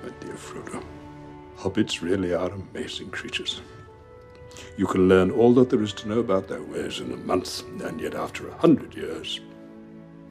My dear Frodo, hobbits really are amazing creatures. You can learn all that there is to know about their ways in a month, and yet after 100 years,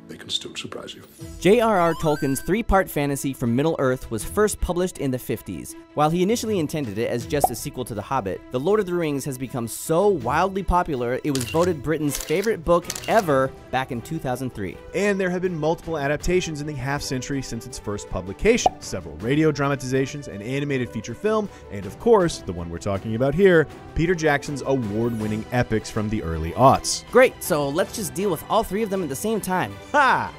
they can still surprise you. J.R.R. Tolkien's three-part fantasy from Middle-earth was first published in the 50s. While he initially intended it as just a sequel to The Hobbit, The Lord of the Rings has become so wildly popular it was voted Britain's favorite book ever back in 2003. And there have been multiple adaptations in the half-century since its first publication, several radio dramatizations, an animated feature film, and of course, the one we're talking about here, Peter Jackson's award-winning epics from the early aughts. Great, so let's just deal with all three of them at the same time. Ha!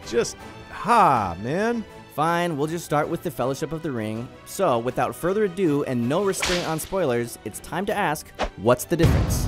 Just ha, man. Fine, we'll just start with The Fellowship of the Ring. So, without further ado and no restraint on spoilers, it's time to ask, what's the difference?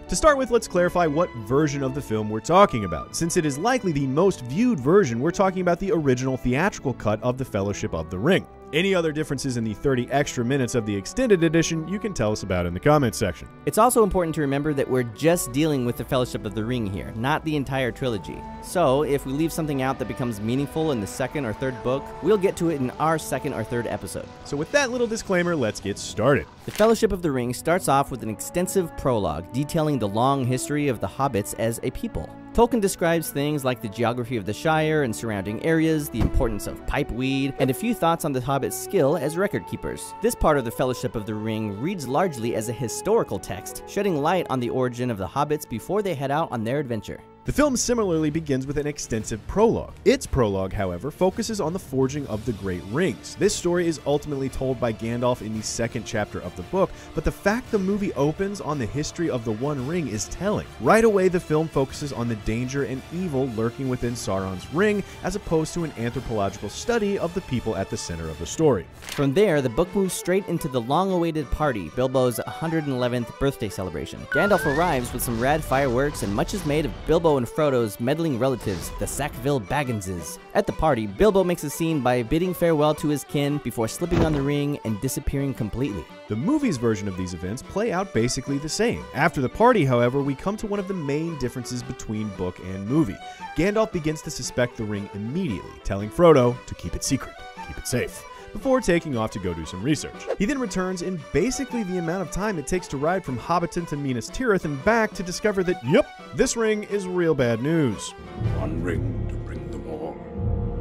To start with, let's clarify what version of the film we're talking about. Since it is likely the most viewed version, we're talking about the original theatrical cut of The Fellowship of the Ring. Any other differences in the 30 extra minutes of the extended edition, you can tell us about in the comments section. It's also important to remember that we're just dealing with The Fellowship of the Ring here, not the entire trilogy. So, if we leave something out that becomes meaningful in the second or third book, we'll get to it in our second or third episode. So with that little disclaimer, let's get started. The Fellowship of the Ring starts off with an extensive prologue detailing the long history of the hobbits as a people. Tolkien describes things like the geography of the Shire and surrounding areas, the importance of pipeweed, and a few thoughts on the hobbits' skill as record keepers. This part of the Fellowship of the Ring reads largely as a historical text, shedding light on the origin of the hobbits before they head out on their adventure. The film similarly begins with an extensive prologue. Its prologue, however, focuses on the forging of the Great Rings. This story is ultimately told by Gandalf in the second chapter of the book, but the fact the movie opens on the history of the One Ring is telling. Right away, the film focuses on the danger and evil lurking within Sauron's ring, as opposed to an anthropological study of the people at the center of the story. From there, the book moves straight into the long-awaited party, Bilbo's 111th birthday celebration. Gandalf arrives with some rad fireworks, and much is made of Bilbo and Frodo's meddling relatives, the Sackville Bagginses. At the party, Bilbo makes a scene by bidding farewell to his kin before slipping on the ring and disappearing completely. The movie's version of these events play out basically the same. After the party, however, we come to one of the main differences between book and movie. Gandalf begins to suspect the ring immediately, telling Frodo to keep it secret, keep it safe, before taking off to go do some research. He then returns in basically the amount of time it takes to ride from Hobbiton to Minas Tirith and back to discover that, yep, this ring is real bad news. One ring to bring them all,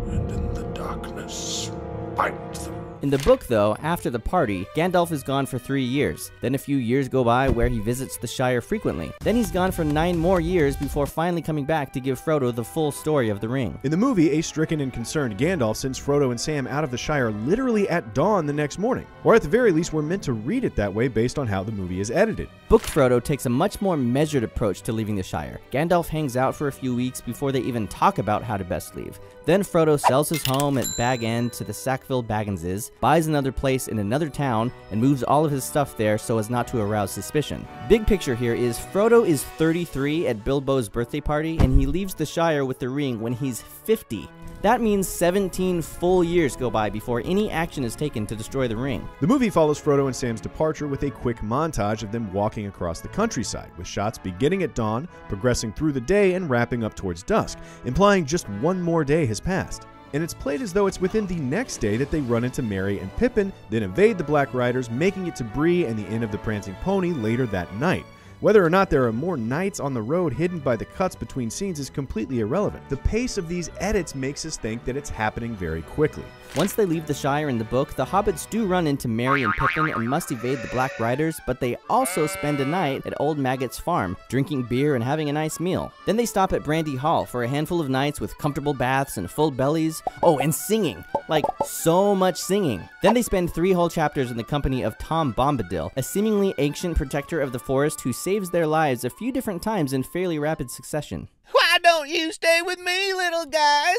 and in the darkness, bind them. In the book, though, after the party, Gandalf is gone for 3 years. Then a few years go by where he visits the Shire frequently. Then he's gone for 9 more years before finally coming back to give Frodo the full story of the ring. In the movie, a stricken and concerned Gandalf sends Frodo and Sam out of the Shire literally at dawn the next morning. Or at the very least, we're meant to read it that way based on how the movie is edited. Book Frodo takes a much more measured approach to leaving the Shire. Gandalf hangs out for a few weeks before they even talk about how to best leave. Then Frodo sells his home at Bag End to the Sackville Bagginses, buys another place in another town, and moves all of his stuff there so as not to arouse suspicion. Big picture here is Frodo is 33 at Bilbo's birthday party, and he leaves the Shire with the ring when he's 50. That means 17 full years go by before any action is taken to destroy the ring. The movie follows Frodo and Sam's departure with a quick montage of them walking across the countryside, with shots beginning at dawn, progressing through the day, and wrapping up towards dusk, implying just one more day has passed. And it's played as though it's within the next day that they run into Merry and Pippin, then evade the Black Riders, making it to Bree and the Inn of the Prancing Pony later that night. Whether or not there are more nights on the road hidden by the cuts between scenes is completely irrelevant. The pace of these edits makes us think that it's happening very quickly. Once they leave the Shire in the book, the hobbits do run into Merry and Pippin and must evade the Black Riders, but they also spend a night at Old Maggot's farm, drinking beer and having a nice meal. Then they stop at Brandy Hall for a handful of nights with comfortable baths and full bellies. Oh, and singing! Like, so much singing. Then they spend 3 whole chapters in the company of Tom Bombadil, a seemingly ancient protector of the forest who saves their lives a few different times in fairly rapid succession. Why don't you stay with me, little guys?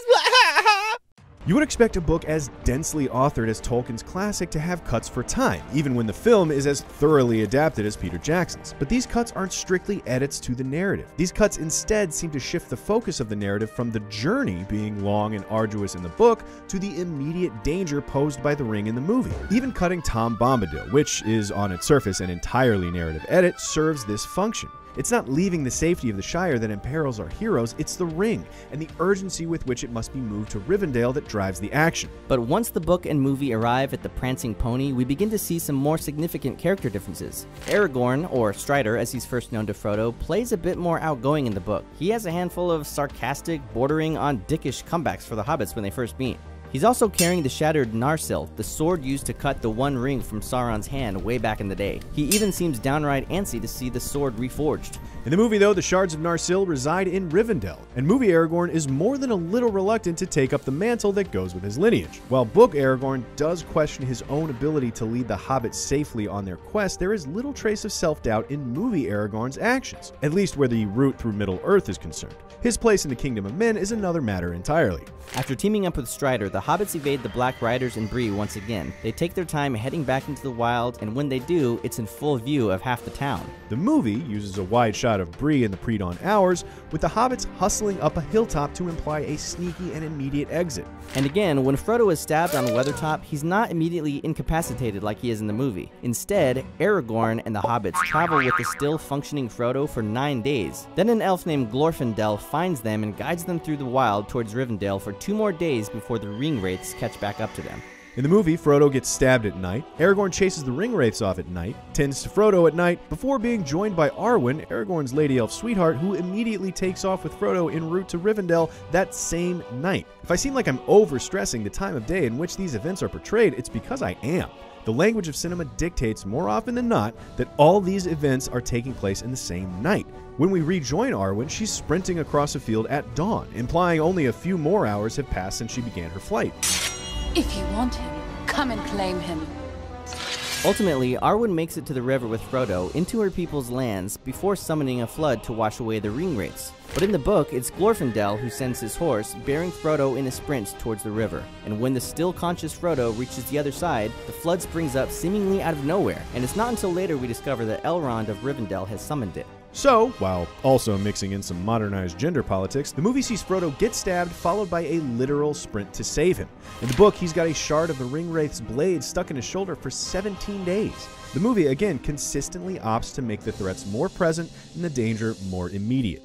You would expect a book as densely authored as Tolkien's classic to have cuts for time, even when the film is as thoroughly adapted as Peter Jackson's. But these cuts aren't strictly edits to the narrative. These cuts instead seem to shift the focus of the narrative from the journey being long and arduous in the book to the immediate danger posed by the ring in the movie. Even cutting Tom Bombadil, which is on its surface an entirely narrative edit, serves this function. It's not leaving the safety of the Shire that imperils our heroes, it's the ring, and the urgency with which it must be moved to Rivendell that drives the action. But once the book and movie arrive at the Prancing Pony, we begin to see some more significant character differences. Aragorn, or Strider as he's first known to Frodo, plays a bit more outgoing in the book. He has a handful of sarcastic, bordering on dickish comebacks for the hobbits when they first meet. He's also carrying the shattered Narsil, the sword used to cut the One Ring from Sauron's hand way back in the day. He even seems downright antsy to see the sword reforged. In the movie, though, the shards of Narsil reside in Rivendell, and movie Aragorn is more than a little reluctant to take up the mantle that goes with his lineage. While book Aragorn does question his own ability to lead the hobbits safely on their quest, there is little trace of self-doubt in movie Aragorn's actions, at least where the route through Middle-earth is concerned. His place in the Kingdom of Men is another matter entirely. After teaming up with Strider, the hobbits evade the Black Riders and Bree once again. They take their time heading back into the wild, and when they do, it's in full view of half the town. The movie uses a wide shot of Bree in the pre-dawn hours, with the hobbits hustling up a hilltop to imply a sneaky and immediate exit. And again, when Frodo is stabbed on Weathertop, he's not immediately incapacitated like he is in the movie. Instead, Aragorn and the hobbits travel with the still functioning Frodo for 9 days. Then an elf named Glorfindel finds them and guides them through the wild towards Rivendell for 2 more days before the ring wraiths catch back up to them. In the movie, Frodo gets stabbed at night, Aragorn chases the ring wraiths off at night, tends to Frodo at night, before being joined by Arwen, Aragorn's lady elf sweetheart, who immediately takes off with Frodo en route to Rivendell that same night. If I seem like I'm overstressing the time of day in which these events are portrayed, it's because I am. The language of cinema dictates more often than not that all these events are taking place in the same night. When we rejoin Arwen, she's sprinting across a field at dawn, implying only a few more hours have passed since she began her flight. If you want him, come and claim him. Ultimately, Arwen makes it to the river with Frodo into her people's lands before summoning a flood to wash away the ring wraiths. But in the book, it's Glorfindel who sends his horse, bearing Frodo in a sprint towards the river. And when the still conscious Frodo reaches the other side, the flood springs up seemingly out of nowhere, and it's not until later we discover that Elrond of Rivendell has summoned it. So, while also mixing in some modernized gender politics, the movie sees Frodo get stabbed, followed by a literal sprint to save him. In the book, he's got a shard of the Ringwraith's blade stuck in his shoulder for 17 days. The movie, again, consistently opts to make the threats more present and the danger more immediate.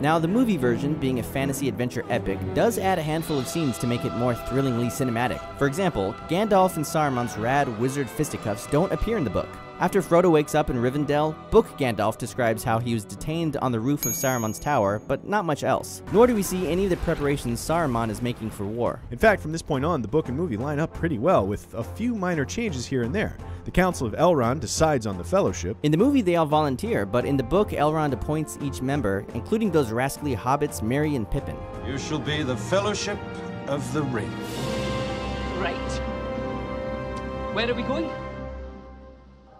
Now, the movie version, being a fantasy adventure epic, does add a handful of scenes to make it more thrillingly cinematic. For example, Gandalf and Saruman's rad wizard fisticuffs don't appear in the book. After Frodo wakes up in Rivendell, book Gandalf describes how he was detained on the roof of Saruman's tower, but not much else. Nor do we see any of the preparations Saruman is making for war. In fact, from this point on, the book and movie line up pretty well, with a few minor changes here and there. The Council of Elrond decides on the Fellowship. In the movie, they all volunteer, but in the book, Elrond appoints each member, including those rascally hobbits Merry and Pippin. You shall be the Fellowship of the Ring. Right. Where are we going?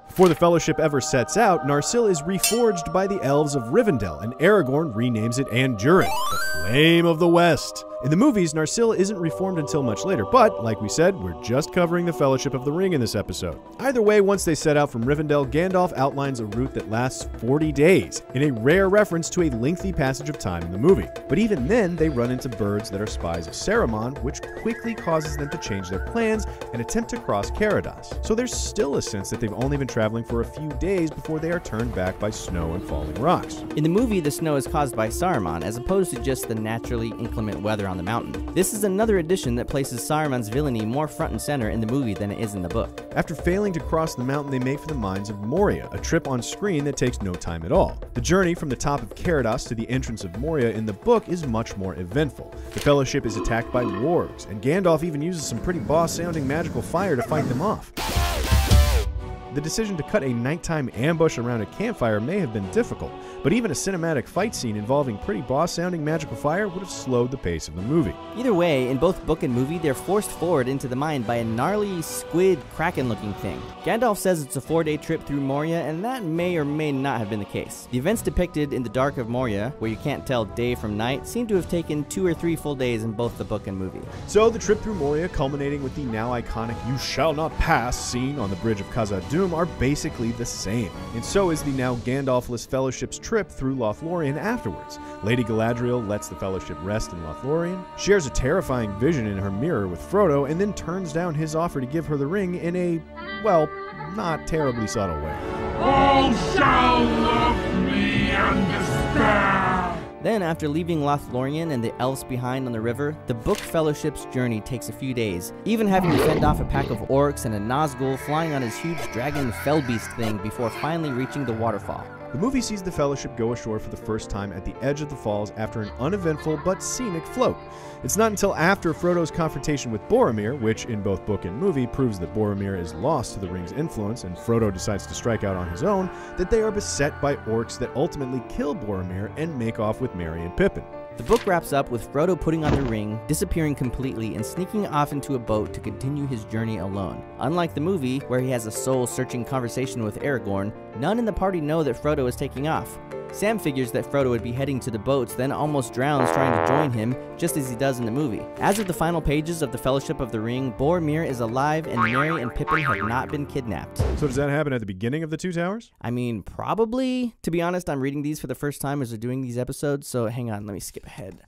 Before the Fellowship ever sets out, Narsil is reforged by the elves of Rivendell, and Aragorn renames it Andurin, the Flame of the West. In the movies, Narsil isn't reformed until much later, but, like we said, we're just covering the Fellowship of the Ring in this episode. Either way, once they set out from Rivendell, Gandalf outlines a route that lasts 40 days, in a rare reference to a lengthy passage of time in the movie. But even then, they run into birds that are spies of Saruman, which quickly causes them to change their plans and attempt to cross Carados. So there's still a sense that they've only been traveling for a few days before they are turned back by snow and falling rocks. In the movie, the snow is caused by Saruman, as opposed to just the naturally inclement weather on the mountain. This is another addition that places Saruman's villainy more front and center in the movie than it is in the book. After failing to cross the mountain, they make for the mines of Moria, a trip on screen that takes no time at all. The journey from the top of Carados to the entrance of Moria in the book is much more eventful. The Fellowship is attacked by wargs, and Gandalf even uses some pretty boss-sounding magical fire to fight them off. The decision to cut a nighttime ambush around a campfire may have been difficult, but even a cinematic fight scene involving pretty boss-sounding magical fire would have slowed the pace of the movie. Either way, in both book and movie, they're forced forward into the mine by a gnarly squid kraken-looking thing. Gandalf says it's a 4-day trip through Moria, and that may or may not have been the case. The events depicted in the Dark of Moria, where you can't tell day from night, seem to have taken 2 or 3 full days in both the book and movie. So the trip through Moria, culminating with the now iconic "You shall not pass" scene on the bridge of Khazad-dûm, are basically the same. And so is the now Gandalf-less Fellowship's trip through Lothlorien afterwards. Lady Galadriel lets the Fellowship rest in Lothlorien, shares a terrifying vision in her mirror with Frodo, and then turns down his offer to give her the ring in a, well, not terribly subtle way. All shall love me. Then, after leaving Lothlorien and the elves behind on the river, the Book Fellowship's journey takes a few days, even having to fend off a pack of orcs and a Nazgul flying on his huge dragon Fellbeast thing before finally reaching the waterfall. The movie sees the Fellowship go ashore for the first time at the edge of the falls after an uneventful but scenic float. It's not until after Frodo's confrontation with Boromir, which in both book and movie proves that Boromir is lost to the ring's influence and Frodo decides to strike out on his own, that they are beset by orcs that ultimately kill Boromir and make off with Merry and Pippin. The book wraps up with Frodo putting on the ring, disappearing completely, and sneaking off into a boat to continue his journey alone. Unlike the movie, where he has a soul-searching conversation with Aragorn, none in the party know that Frodo is taking off. Sam figures that Frodo would be heading to the boats, then almost drowns trying to join him, just as he does in the movie. As of the final pages of the Fellowship of the Ring, Boromir is alive and Merry and Pippin have not been kidnapped. So does that happen at the beginning of the Two Towers? I mean, probably. To be honest, I'm reading these for the first time as they're doing these episodes, so hang on, let me skip ahead.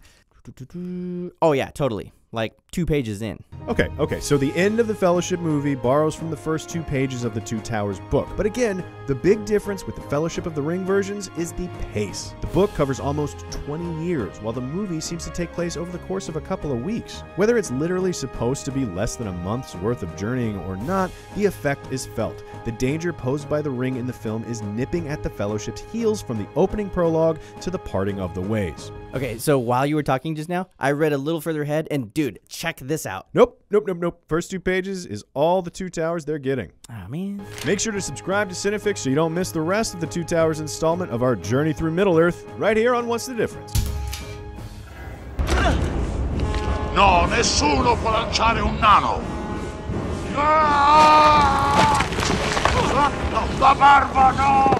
Oh yeah, totally. Like 2 pages in. Okay, so the end of the Fellowship movie borrows from the first 2 pages of the Two Towers book. But again, the big difference with the Fellowship of the Ring versions is the pace. The book covers almost 20 years, while the movie seems to take place over the course of a couple of weeks. Whether it's literally supposed to be less than a month's worth of journeying or not, the effect is felt. The danger posed by the ring in the film is nipping at the Fellowship's heels from the opening prologue to the parting of the ways. Okay, so while you were talking just now, I read a little further ahead, and dude, check this out. Nope. First 2 pages is all the Two Towers they're getting. Ah, man. Make sure to subscribe to Cinefix so you don't miss the rest of the Two Towers installment of our journey through Middle-earth, right here on What's the Difference? No, nessuno può lanciare un nano! No, la barba no!